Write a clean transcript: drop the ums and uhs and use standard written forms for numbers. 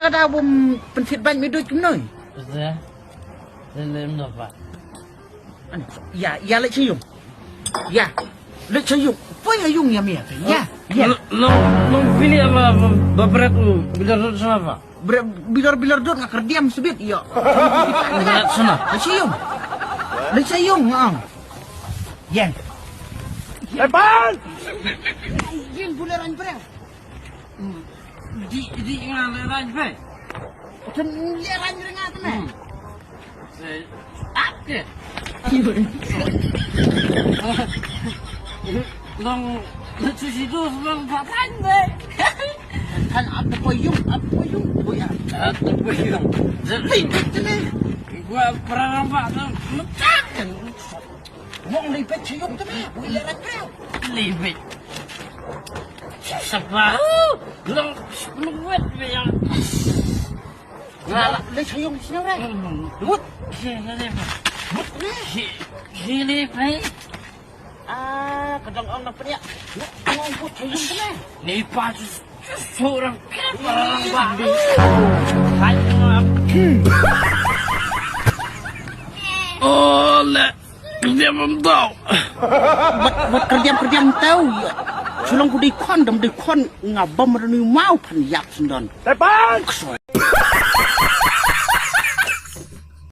kada bum pentit ban medoi kumnoi. Betul. Dalam apa? Ya lek cium. Ya. Lek cium. Apa ya yung ya mia? Ya. Long pilih apa beberat bilar sama apa? Bilar dot ngakar diam sebit ya. Beberat sana. Lek cium, Yan. Lepas! Yan buleran brel. Di mana ranjai? Ten leran ringat na. Apa? Long lucu situ long papan deh. Kan apa payung? Boya. Atau buyung. Hei, betul. Gua pernah nampak tu mecah. Mau lipet cium tu mah, buleran brel. Libet. Siapa? Long buat yang. Lek cium sini rai. But. Sini baik. Kadang orang pria. Mau but cium tu mah. Ni pas seorang orang bandi. Oh, le. Dia belum tahu. Buat kerja tahu ya. Sulang ku di kon ngabam renu mau pan yak sendon. Lepas!